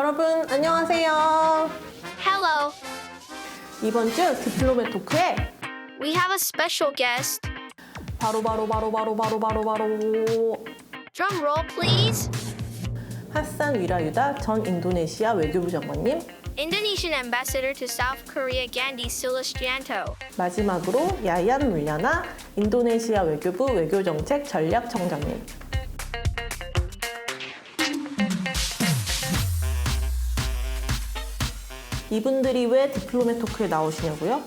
여러분 안녕하세요. Hello, 이번 주 디플로맷 토크에 we have a special guest. 바로 Drum roll, please. 하산 위라유다 전 인도네시아 외교부 장관님, Indonesian Ambassador to South Korea Gandi Sulistiyanto. 마지막으로 야얀 물야나 인도네시아 외교부 외교정책 전략청장님. 이분들이 왜 디플로맷 토크에 나오시냐고요?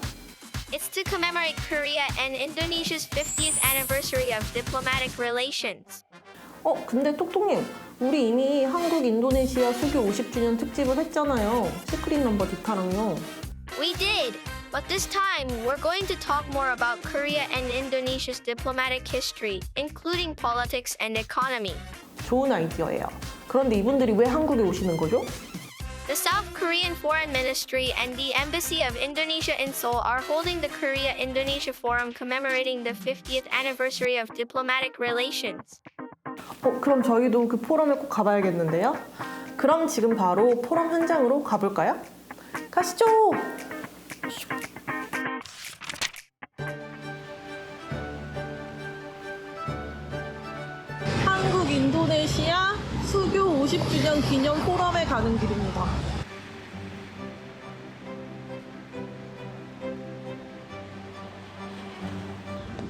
It's to commemorate Korea and Indonesia's 50th anniversary of diplomatic relations. 근데 똑똑님, 우리 이미 한국 인도네시아 수교 50주년 특집을 했잖아요. 시크릿 넘버 디카랑요. We did, but this time we're going to talk more about Korea and Indonesia's diplomatic history, including politics and economy. 좋은 아이디어예요. 그런데 이분들이 왜 한국에 오시는 거죠? The South Korean Foreign Ministry and the Embassy of Indonesia in Seoul are holding the Korea-Indonesia Forum Commemorating the 50th anniversary of diplomatic relations. 그럼 저희도 그 포럼에 꼭 가봐야겠는데요? 그럼 지금 바로 포럼 현장으로 가볼까요? 가시죠! 한국 인도네시아 수교 50주년 기념 포럼에 가는 길입니다.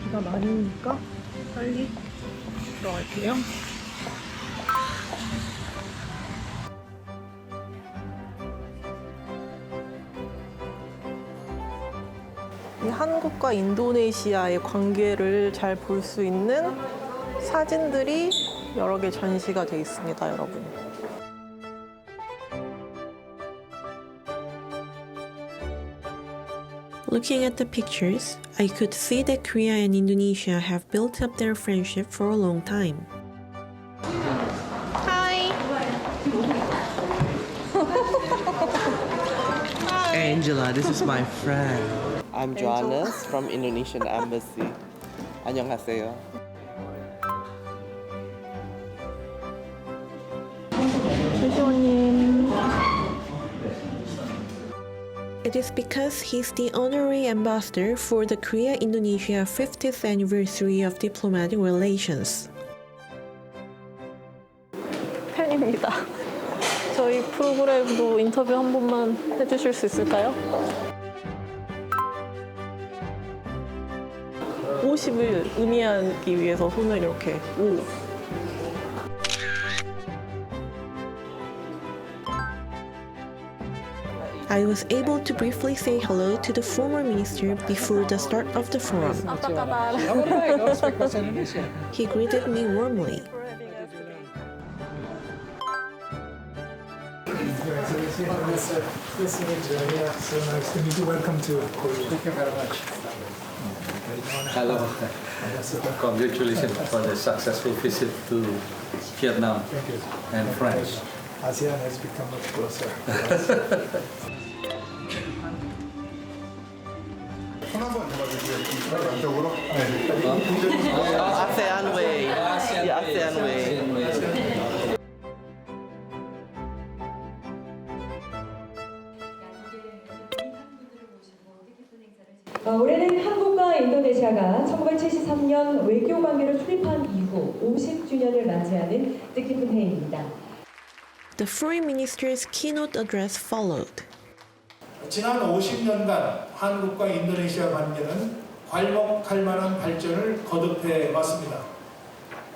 비가 많이 오니까 빨리 들어갈게요. 이 한국과 인도네시아의 관계를 잘 볼 수 있는 사진들이 여러 개 전시가 되어 있습니다, 여러분. Looking at the pictures, I could see that Korea and Indonesia have built up their friendship for a long time. Hi. Angela, this is my friend. I'm Johannes from Indonesian Embassy. 안녕하세요. 조시원님. It is because he's the honorary ambassador for the Korea-Indonesia 50th anniversary of diplomatic relations. 팬입니다. 저희 프로그램도 인터뷰 한 번만 해주실 수 있을까요? 50을 의미하기 위해서 손을 이렇게 I was able to briefly say hello to the former minister before the start of the forum. He greeted me warmly. Nice to meet you. Yeah, so nice to meet you. Welcome to Korea. Thank you very much. Hello. Congratulations for the successful visit to Vietnam Thank you. and France. ASEAN has become much closer. ASEAN way. Yeah, ASEAN way. 올해는 한국과 인도네시아가 1973년 외교 관계를 수립한 이후 50주년을 맞이하는 뜻깊은 해입니다. The foreign minister's keynote address followed. 지난 50년간 한국과 인도네시아 관계는 괄목할 만한 발전을 거듭해 왔습니다.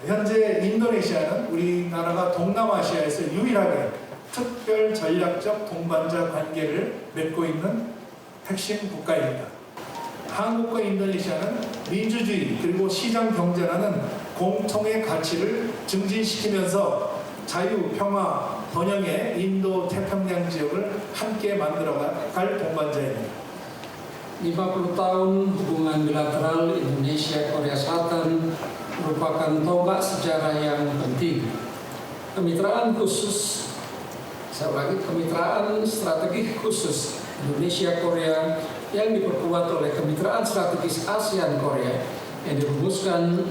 현재 인도네시아는 우리나라가 동남아시아에서 유일하게 특별 전략적 동반자 관계를 맺고 있는 핵심 국가입니다. 한국과 인도네시아는 민주주의 그리고 시장 경제라는 공통의 가치를 증진시키면서 자유, 평화, 번영의 인도-태평양 지역을 함께 만들어갈 동반자입니다. 50 tahun hubungan bilateral Indonesia-Korea Selatan merupakan tonggak sejarah yang penting. Kemitraan khusus, saya ulangi, kemitraan strategis khusus Indonesia-Korea yang diperkuat oleh kemitraan strategis ASEAN-Korea yang dirumuskan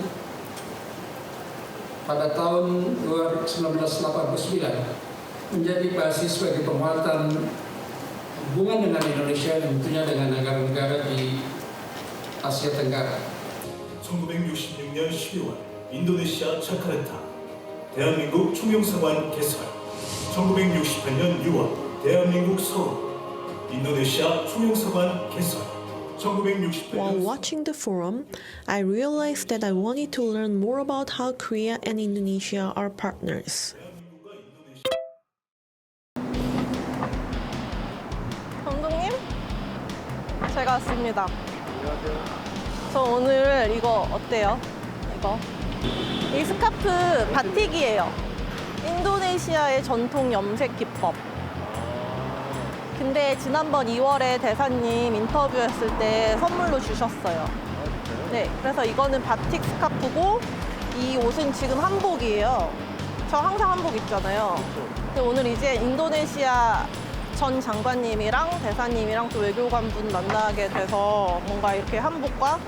pada tahun 1989 menjadi basis bagi penguatan hubungan dengan Indonesia dan tentunya dengan negara-negara di Asia Tenggara. 1966년 12월 인도네시아 자카르타 대한민국 총영사관 개설 1968년 6월 대한민국 서울 인도네시아 총영사관 개설 While watching the forum, I realized that I wanted to learn more about how Korea and Indonesia are partners. 감독님, 제가 왔습니다. 저 오늘 이거 어때요? 이 스카프 바틱이에요. 인도네시아의 전통 염색 기법. 근데 지난번 2월에 대사님 인터뷰했을 때 선물로 주셨어요. 네, 그래서 이거는 바틱 스카프고 이 옷은 지금 한복이에요. 저 항상 한복 입잖아요. 근데 오늘 이제 인도네시아 전 장관님이랑 대사님이랑 또 외교관분 만나게 돼서 뭔가 이렇게 한복과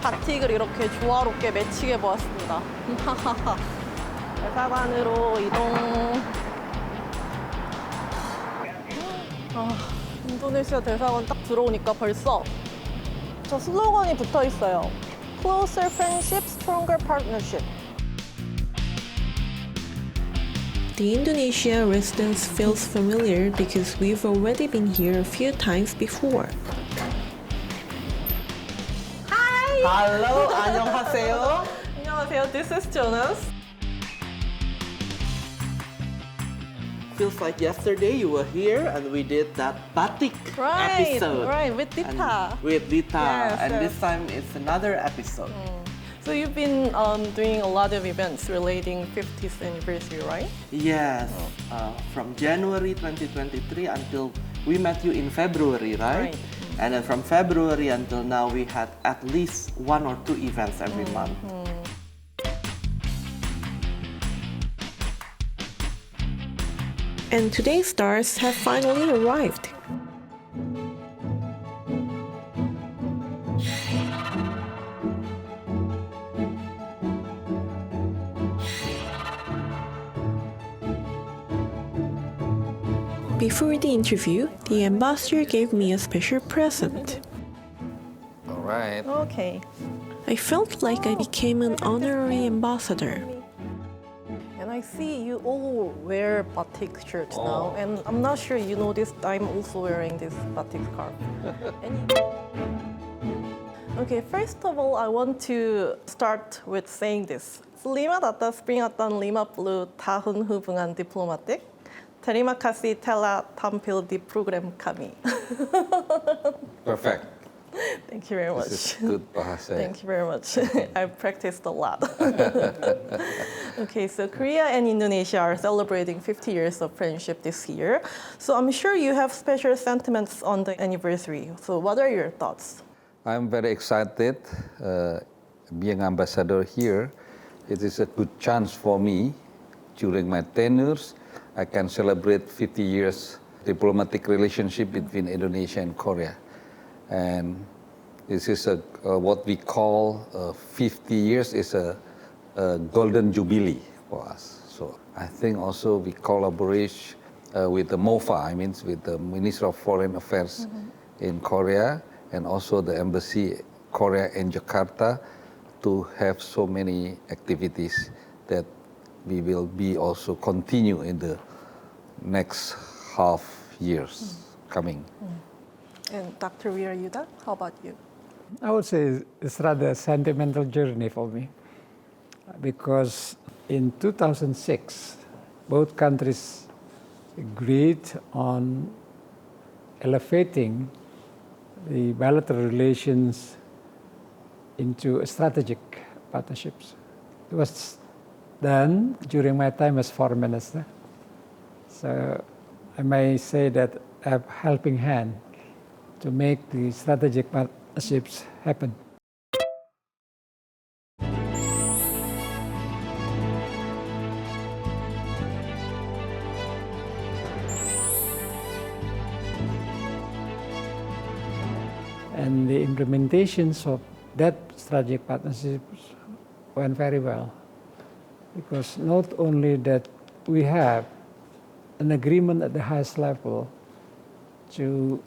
바틱을 이렇게 조화롭게 매치게 보았습니다. 대사관으로 이동. 인도네시아 대사관 딱 들어오니까 벌써 저 슬로건이 붙어 있어요. Closer friendship, stronger partnership. The Indonesia residence feels familiar because we've already been here a few times before. Hello, 안녕하세요. 안녕하세요. This is Jonas. Feels like yesterday you were here and we did that batik episode. Right, with Dita. With Dita. Yes, and yes. this time it's another episode. So you've been doing a lot of events relating 50th anniversary, right? Yes, from January 2023 until we met you in February, right? And then from February until now, we had at least 1 or 2 events every month. And today's stars have finally arrived. Before the interview, the ambassador gave me a special present. All right. Okay. I felt like I became an honorary ambassador. And I see you all wear batik shirts now, and I'm not sure you noticed I'm also wearing this batik scarf. Okay, first of all, I want to start with saying this. Selamat atas peringatan 50 tahun hubungan diplomatik. Terima kasih telah tampil di program kami. Perfect. Thank you very much. This is good bahasa. Thank you very much. I've practiced a lot. Okay, so Korea and Indonesia are celebrating 50 years of friendship this year. So I'm sure you have special sentiments on the anniversary. So what are your thoughts? I'm very excited being ambassador here. It is a good chance for me during my tenures. I can celebrate 50 years diplomatic relationship between Indonesia and Korea. And this is what we call 50 years is a golden jubilee for us. So I think also we collaborate with the MOFA, I mean with the Minister of Foreign Affairs in Korea and also the embassy Korea in Jakarta to have so many activities that we will be also continue in the next half years coming. And Dr. Wirajuda, how about you? I would say it's rather a sentimental journey for me because in 2006, both countries agreed on elevating the bilateral relations into strategic partnerships. It was done during my time as foreign minister. So I may say that I have a helping hand to make the strategic partnerships happen. And the implementations of that strategic partnerships went very well, because not only that we have an agreement at the highest level to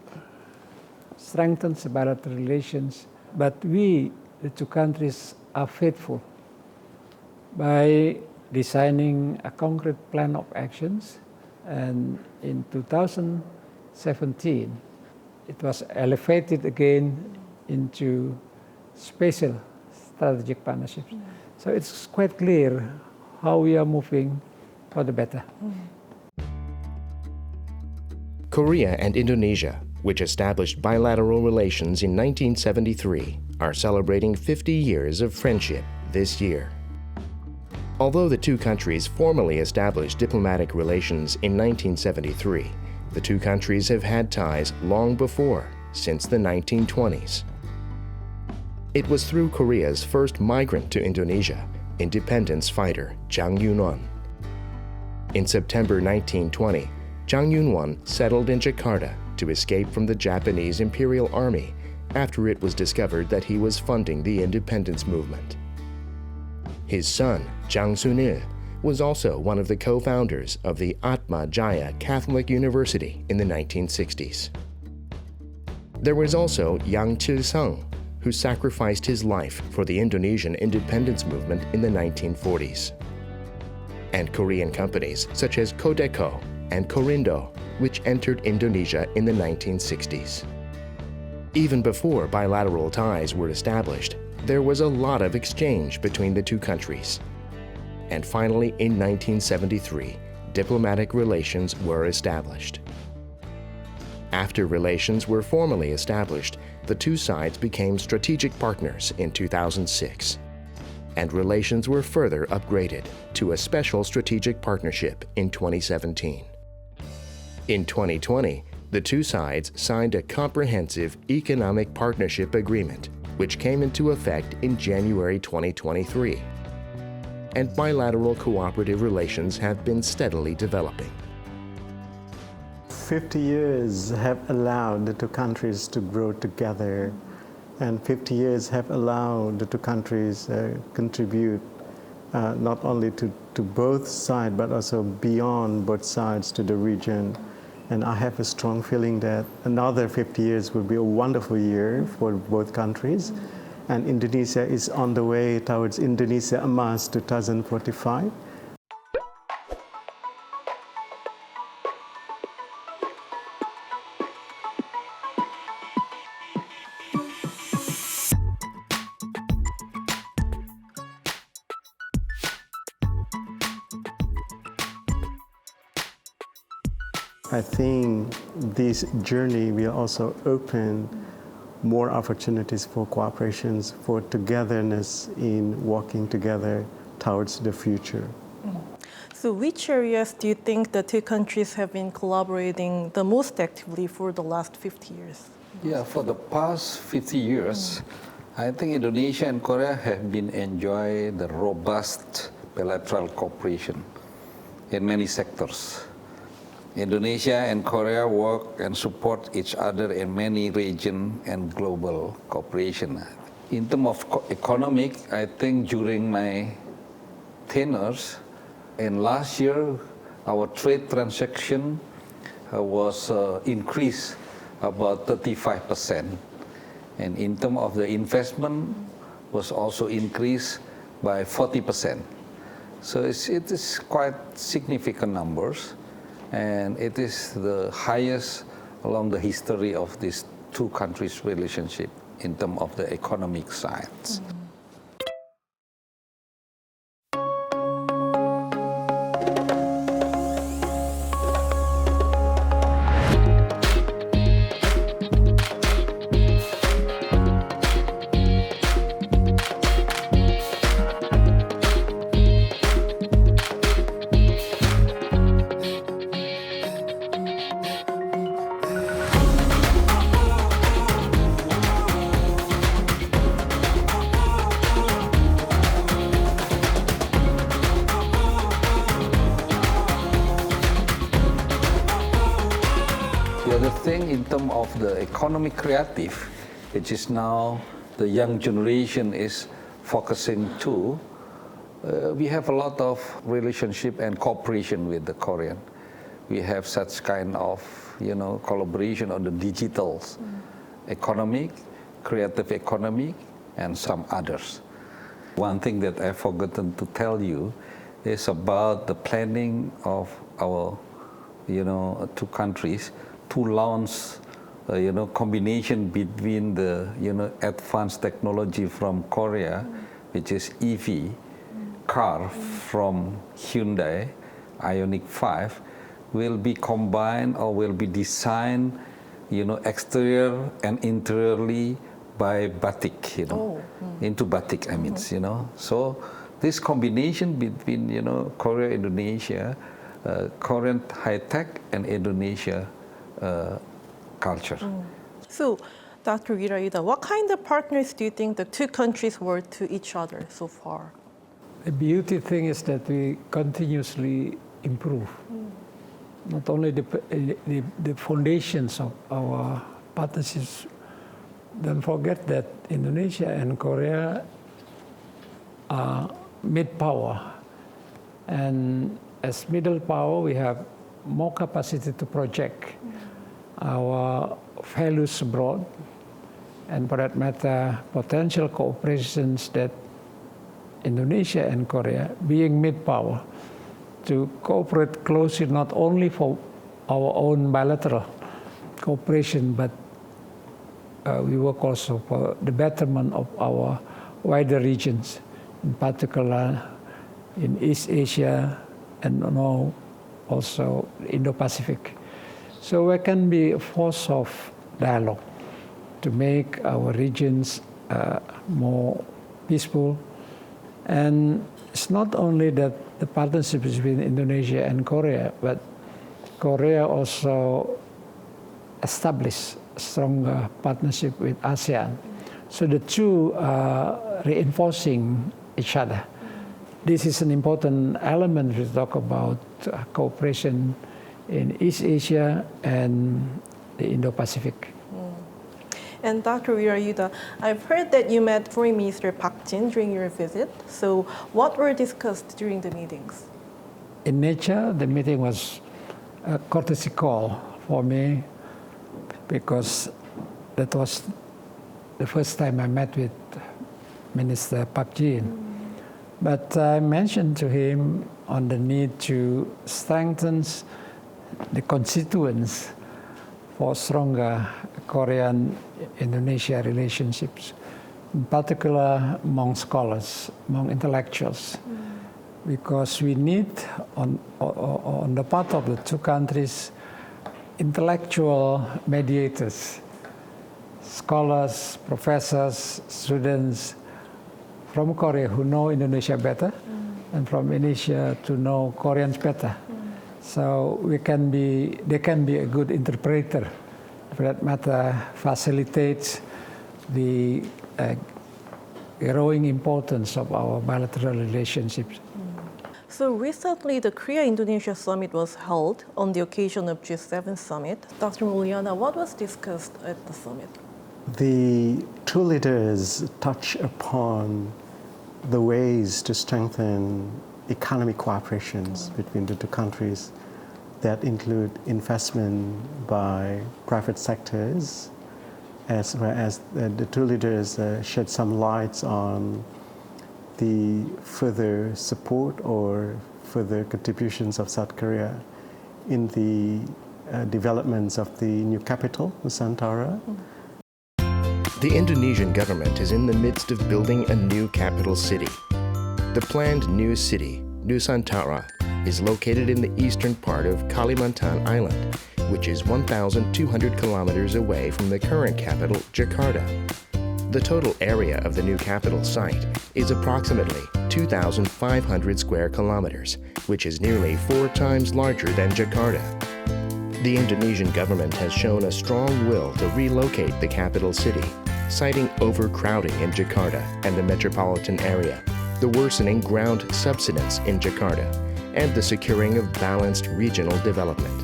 strengthen bilateral relations, but we, the two countries, are faithful by designing a concrete plan of actions. And in 2017, it was elevated again into special strategic partnerships. So it's quite clear how we are moving for the better. Korea and Indonesia, which established bilateral relations in 1973, are celebrating 50 years of friendship this year. Although the two countries formally established diplomatic relations in 1973, the two countries have had ties long before, since the 1920s. It was through Korea's first migrant to Indonesia, independence fighter Jang Yun-won. In September 1920, Jang Yun-won settled in Jakarta to escape from the Japanese Imperial Army after it was discovered that he was funding the independence movement. His son, Jang Sun-il, was also one of the co-founders of the Atma Jaya Catholic University in the 1960s. There was also Yang Chil-sung, who sacrificed his life for the Indonesian independence movement in the 1940s. And Korean companies such as Codeco and Corindo, which entered Indonesia in the 1960s. Even before bilateral ties were established, there was a lot of exchange between the two countries. And finally, in 1973, diplomatic relations were established. After relations were formally established, the two sides became strategic partners in 2006. And relations were further upgraded to a special strategic partnership in 2017. In 2020, the two sides signed a comprehensive economic partnership agreement, which came into effect in January 2023. And bilateral cooperative relations have been steadily developing. 50 years have allowed the two countries to grow together, and 50 years have allowed the two countries contribute not only to both sides, but also beyond both sides to the region. And I have a strong feeling that another 50 years will be a wonderful year for both countries. And Indonesia is on the way towards Indonesia Emas 2045. I think this journey will also open more opportunities for cooperations, for togetherness in working together towards the future. So which areas do you think the two countries have been collaborating the most actively for the last 50 years? Yeah, for the past 50 years, I think Indonesia and Korea have been enjoying the robust bilateral cooperation in many sectors. Indonesia and Korea work and support each other in many region and global cooperation. In terms of economic, I think during my tenures, and last year, our trade transaction was increased about 35%. And in terms of the investment, was also increased by 40%. So it is quite significant numbers. And it is the highest along the history of these two countries' relationship in terms of the economic sides. The other thing in terms of the economic creative, which is now the young generation is focusing to, we have a lot of relationship and cooperation with the Korean. we have such kind of, collaboration on the digital economic, creative economic, and some others. One thing that I've forgotten to tell you is about the planning of our, two countries to launch, combination between the, advanced technology from Korea, which is EV car from Hyundai, Ioniq 5, will be combined or will be designed, exterior and interiorly by batik, into batik, I mean, So this combination between, Korea, Indonesia, Korean high-tech and Indonesia culture. So, Dr. Wirajuda, what kind of partners do you think the two countries were to each other so far? The beauty thing is that we continuously improve. Not only the foundations of our partnerships. Don't forget that Indonesia and Korea are mid-power. And as middle power, we have more capacity to project our values abroad, and for that matter, potential cooperations that Indonesia and Korea, being mid-power, to cooperate closely not only for our own bilateral cooperation, but we work also for the betterment of our wider regions, in particular in East Asia and now also Indo-Pacific. So we can be a force of dialogue to make our regions more peaceful. And it's not only that the partnership between Indonesia and Korea, but Korea also established a stronger partnership with ASEAN. So the two are reinforcing each other. This is an important element we talk about cooperation in East Asia and the Indo-Pacific. And Dr. Wirajuda, I've heard that you met Foreign Minister Park Jin during your visit. So what were discussed during the meetings? In nature, the meeting was a courtesy call for me because that was the first time I met with Minister Park Jin. But I mentioned to him on the need to strengthen the constituents for stronger Korean-Indonesia relationships, in particular among scholars, among intellectuals, because we need, on the part of the two countries, intellectual mediators, scholars, professors, students from Korea who know Indonesia better, and from Indonesia to know Koreans better. So they can be a good interpreter. For that matter, facilitates the growing importance of our bilateral relationships. So recently, the Korea-Indonesia Summit was held on the occasion of G7 Summit. Dr. Mulyana, what was discussed at the summit? The two leaders touch upon the ways to strengthen economic cooperations between the two countries that include investment by private sectors, as well as the two leaders shed some lights on the further support or further contributions of South Korea in the developments of the new capital, Nusantara. The Indonesian government is in the midst of building a new capital city. The planned new city, Nusantara, is located in the eastern part of Kalimantan Island, which is 1,200 kilometers away from the current capital, Jakarta. The total area of the new capital site is approximately 2,500 square kilometers, which is nearly 4 times larger than Jakarta. The Indonesian government has shown a strong will to relocate the capital city, citing overcrowding in Jakarta and the metropolitan area, the worsening ground subsidence in Jakarta, and the securing of balanced regional development.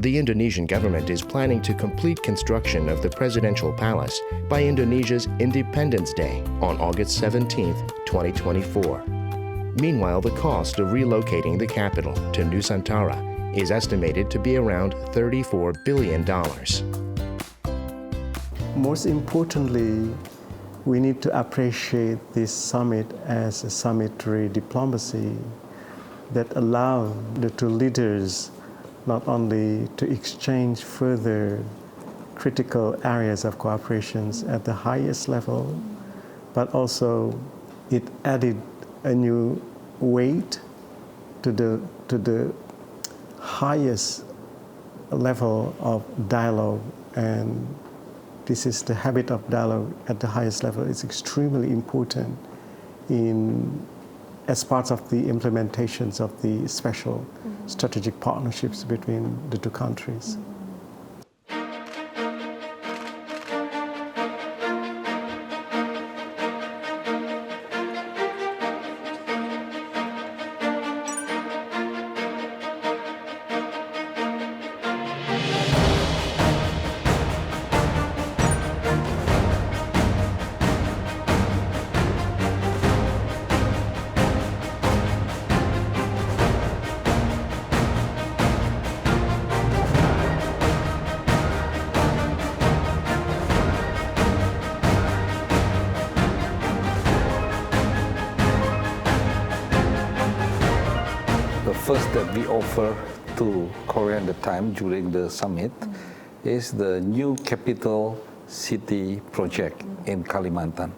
The Indonesian government is planning to complete construction of the presidential palace by Indonesia's Independence Day on August 17, 2024. Meanwhile, the cost of relocating the capital to Nusantara is estimated to be around $34 billion. Most importantly, we need to appreciate this summit as a summitary diplomacy that allows the two leaders not only to exchange further critical areas of cooperation at the highest level, but also it added a new weight to the highest level of dialogue, and this is the habit of dialogue at the highest level. It's extremely important as part of the implementations of the special strategic partnerships between the two countries. First that we offer to Korea at the time during the summit is the new capital city project in Kalimantan.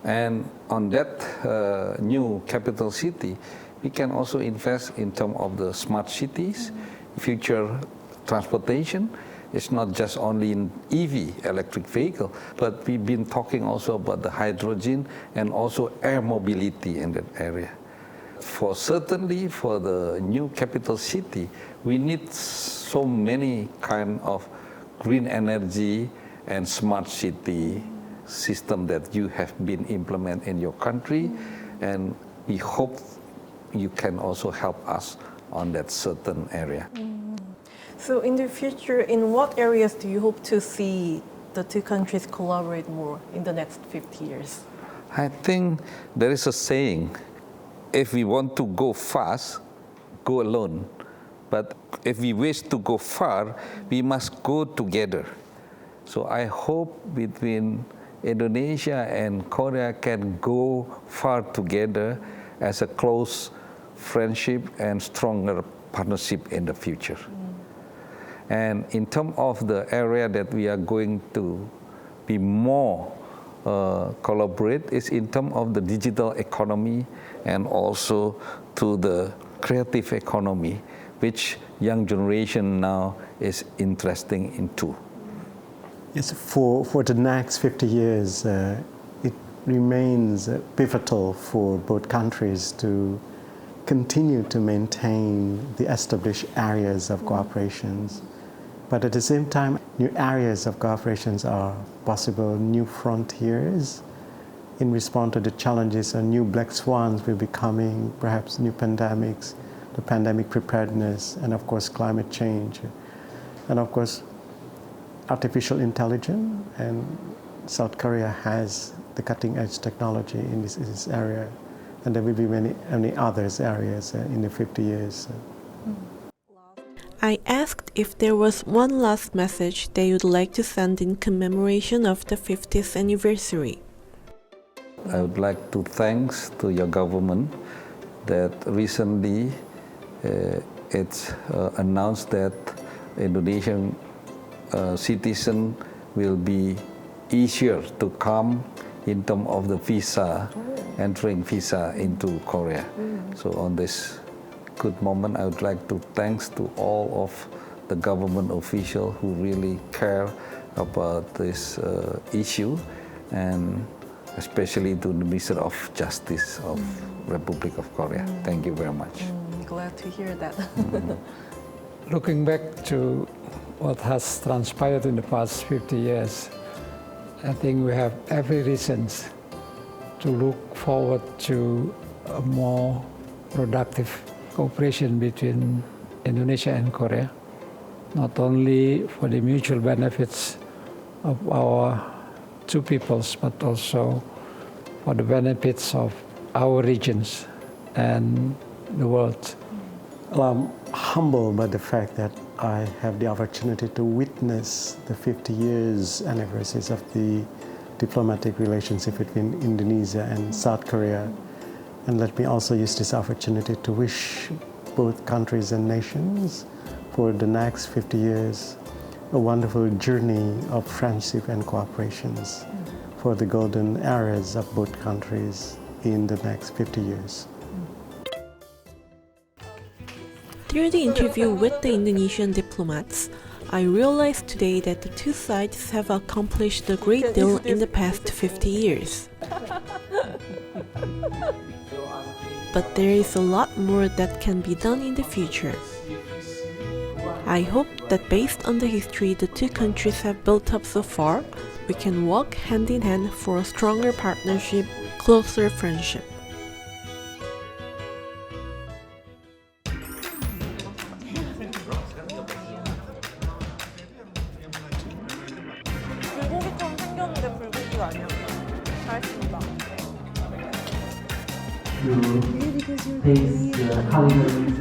And on that new capital city, we can also invest in terms of the smart cities, future transportation. It's not just only in EV, electric vehicle, but we've been talking also about the hydrogen and also air mobility in that area. Certainly for the new capital city, we need so many kind of green energy and smart city system that you have been implemented in your country, and we hope you can also help us on that certain area. So in the future, in what areas do you hope to see the two countries collaborate more in the next 50 years? I think there is a saying, if we want to go fast, go alone. But if we wish to go far, we must go together. So I hope between Indonesia and Korea can go far together as a close friendship and stronger partnership in the future. And in terms of the area that we are going to be more collaborate is in terms of the digital economy and also to the creative economy, which young generation now is interested into. Yes, for the next 50 years, it remains pivotal for both countries to continue to maintain the established areas of cooperations. But at the same time, new areas of cooperations are possible, new frontiers in response to the challenges, and new black swans will be coming, perhaps new pandemics, the pandemic preparedness, and of course climate change. And of course, artificial intelligence, and South Korea has the cutting edge technology in this area, and there will be many other areas in the 50 years. I asked if there was one last message they would like to send in commemoration of the 50th anniversary. I would like to thanks to your government that recently it's announced that Indonesian citizen will be easier to come in terms of the visa, entering visa into Korea. So on this good moment, I would like to thanks to all of the government officials who really care about this issue, and especially to the Minister of Justice of Republic of Korea. Thank you very much. Glad to hear that. Looking back to what has transpired in the past 50 years, I think we have every reason to look forward to a more productive cooperation between Indonesia and Korea, not only for the mutual benefits of our two peoples, but also for the benefits of our regions and the world. humbled by the fact that I have the opportunity to witness the 50 years anniversaries of the diplomatic relationship between Indonesia and South Korea. And let me also use this opportunity to wish both countries and nations for the next 50 years a wonderful journey of friendship and cooperations for the golden eras of both countries in the next 50 years. Through the interview with the Indonesian diplomats, I realized today that the two sides have accomplished a great deal in the past 50 years. But there is a lot more that can be done in the future. I hope that based on the history the two countries have built up so far, we can walk hand in hand for a stronger partnership, closer friendship. 불고기처럼 생겼는데 불고기가 아니야. 잘했습니다. You taste the culinary